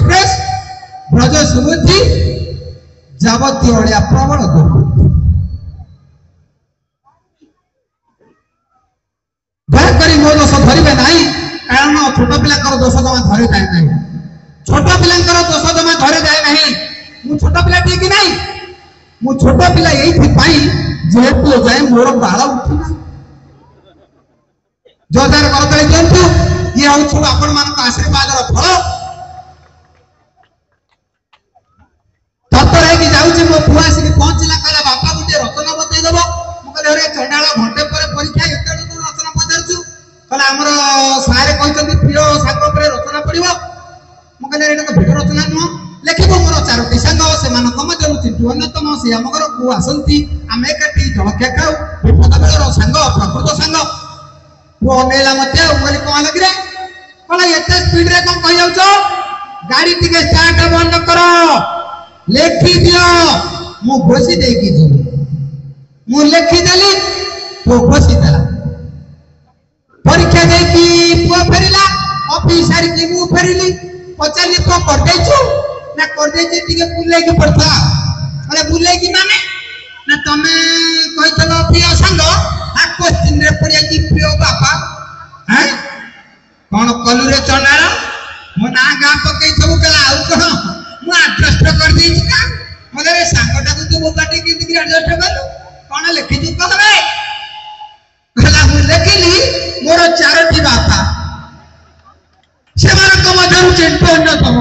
Express Braj सुबुद्धि जावती अड़िया प्रबल दुर्बुद्धि दयाकोरी मो दोष धरवे ना कारण छोट पिला दोष जमा धरे जाए ना छोट पिला दोष जमा धरे जाए ना मु छोट पिला ठीक ना मु छोट पिला ये जेहेतु जाए मोर बाल उठना जोरदार करतले दिंतु ये हूँ आपण मान आशीर्वाद फल तत्पर है जाऊँगी मो पुआ आसिक पहुँचला कहला बापा गोटे रचना बतईदेव मुझे चंडाल घंटे पर परीक्षा एत रचना पचारू कहला आमर सारे कहते प्रिय साग पर रचना पड़ो मुझे तो भिड रचना नुह लिख मोर 4टी सांग से मध्य चिंटू अन्यतम सी आम घर को आसती आम एकाठी जलखिया खाऊ विपद बेलर सांग प्रकृत सांग वो अनेला मत कौन लगे कहला एत स्पीड रे कौन कही जाऊच गाड़ी टिके स्टार्ट बंद कर लिखी दियो मु घोषी देकी जी मु लिखिदेली वो घोषी देला परीक्षा देकी पुआ फेरिला ऑफिस सारी की मु फेरिली पचाली को कर देछु ना कर देछि टिके बुले की पड़ता अरे बुले की माने ना तमे कहितलो प्रिय संग आ क्वेश्चन रे पड़िया की प्रिय बापा हैं कोन कलु रे चंडाल मो ना गा पकई सब कला आउ कह मु एडजस्ट कर देछि का मगर रे सांगटा को तू बाटी किंति एडजस्ट करलु कोन लिखि छु कहबे कहला मु लिखिली मोर 4टी बापा सेमानक मध्यरु चिंटू अन्यतम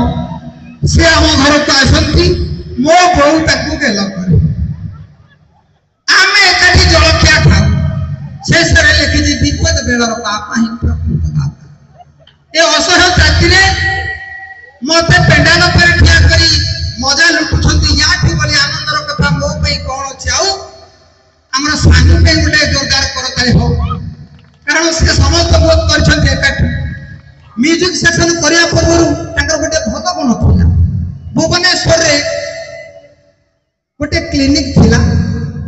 से आम घर को आसती मो बो ताकू गेल करे आम एकाठी जलखिया खाऊ शेष लिखी विपद बेलर बापा ही प्रकृत दाता ए असह्य राति मत पेंडाल पर ठिया करी मजा लुटुंट या आनंदर कथा मो कौन अच्छे आम स्वामी गोटे जोरदार करताली हो कारण से समस्त बोध कर म्यूजिक सेक्शन करने पूर्व गोटे भद गुण था भुवनेश्वर रे गोटे क्लिनिक थिला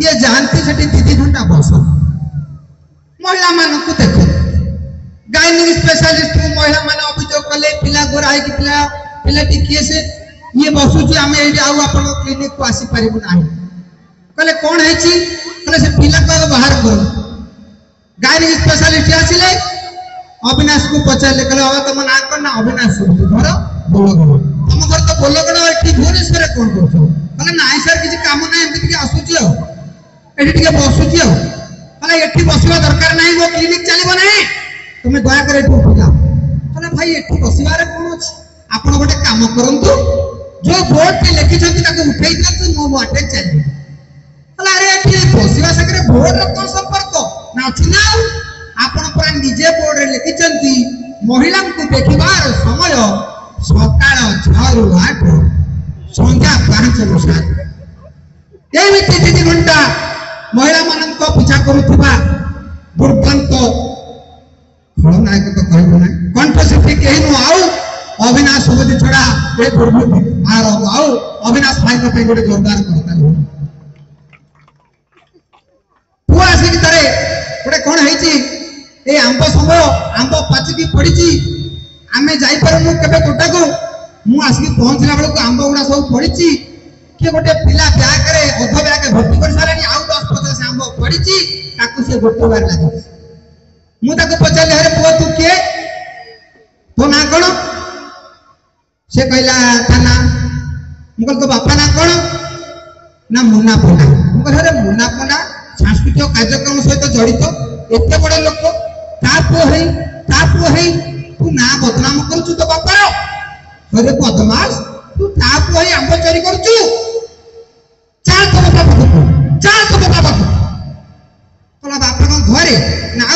ये जानती से 2 घंटा बस महिला मानक देख गायनिक स्पेशलिस्ट महिला माने अभियोग कले पिला गोरा है कि पिला टिकिए से ये बसुची आम ये आप क्लिनिक को आसी पारिबु नाही कहले कौन है कहले से पिला को बाहर करो गायनिक स्पेशलिस्ट आसिले अविनाश को पचारे कहले अब तुम ना करना अविनाश घर बोलगढ़ तुम घर तो बोलगढ़ ये भुवनेश्वर कौन कर ना सर किसी कम ना एमती आसूची ये बसुची कहले ये बसवा दरकार ना वो क्लिनिक चलो ना तुम दयाकर उठी जाओ कहले भाई ये बसवार कौन अच्छे आप गोटे कम करूँ जो बोर्ड पे लिखी उठे दिखाते मो बाटे चलिए अरे ये बसवा सागर बोर्ड कौन संपर्क ना अच्छी ना आपण पूरा निजे बोर्ड रे लिखिचंती महिला को देखिबार समय सकाळ 6 रु 8 संध्या 5 रु 7 ए मिति 3 घंटा महिला मानन को पीछा करूथिबा दुर्दांत खलनायक तो कहबो ना कंठसिटी केहि नो आउ अविनाश सुबुद्धि छड़ा ए दुर्बुद्धि आरो आउ अविनाश भाई को पे गोटे जोरदार करता हो पुआ से की तरे गोटे कोन हेची ए आंब समय आंब पाचिकी पड़ी आम जापरू के तोटा को मुझे आसिक पहुँचला बेलू आंब गुड़ा सब पड़ी किए गोटे पिला ब्याग अध ब्याग भर्ती कर सारे आउ 10-50 आंब पड़ी से गोटे बार लगे मुझे पचारे अरे पुआ तू किए तो ना कौन से कहला था ना मुझे तो बापा ना कौन ना मुन्ना पना मुझे अरे मुन्ना पना सांस्कृतिक कार्यक्रम सहित जड़ित एत बड़ लोक तू ना बदनाम करू तो बापा अरे बदमाश तू आंब चोरी करू चाल तो बापा कहला बापा घरे ना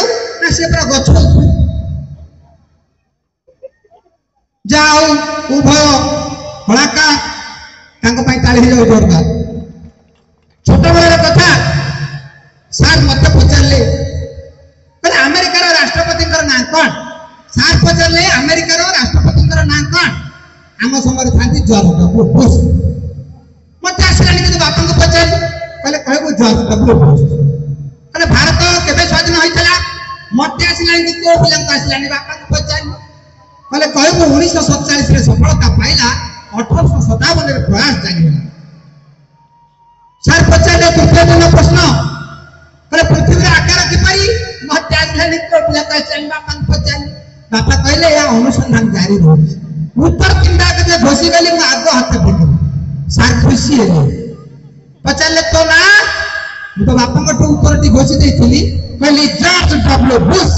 से पूरा गछ जाओ उभय हलाका ताली जोरदार छोट बेलर कथा सार मत पचारे अमेरिकार राष्ट्रपति ना कौन सार पचारे अमेरिकार राष्ट्रपति ना कौन आम समय था जॉर्ज डब्ल्यू बुश मत आसला बापा को पचार कहले कहबो जॉर्ज डब्ल्यू बुश कहले भारत केबे स्वाधीन होइतला मत आसला को पिला आसला बापा को पचार कहले कहबो 1947 रे सफलता पाइला 1857 प्रयास जारी है। सर पचारे तृतीय दिन प्रश्न कहले पृथ्वी आकार किपरि महात्याज्ञानिक पिला चलबा पान पचारे बापा कहले या अनुसंधान जारी रही उत्तर तीनटा के घोषी गली में आग हाथ फेंक सर खुशी है पचारे तो ना तो बापा को उत्तर टी घोषी देइथिली कहली जॉर्ज डब्ल्यू बुश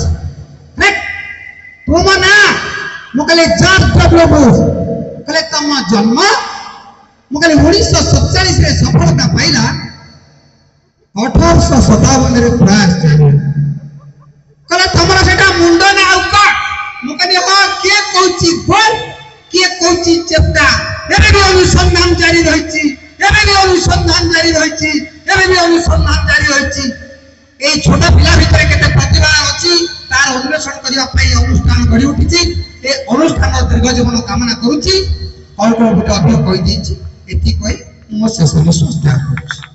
तुम ना मु कहले जॉर्ज डब्ल्यू बुश कहले तम जन्म मु कहले 1947 रे सफलता पाइला 1857 रे प्रयास जारी कहले तमरा सेटा मुंड ना आउका मु कहले हां के कहूची बोल के कहूची चेप्टा एबे भी अनुसंधान जारी रहिछि एबे भी अनुसंधान जारी रहिछि एबे भी अनुसंधान जारी रहिछि ए छोटा पिला भितर केते प्रतिभा अछि तार अन्वेषण करिया पई अनुष्ठान गढी उठिछि ए अनुष्ठान दीर्घ जीवन कामना करूछि और को बिटा अधिक कहि दिछि एति कहि मो शेष में संस्था करूछि।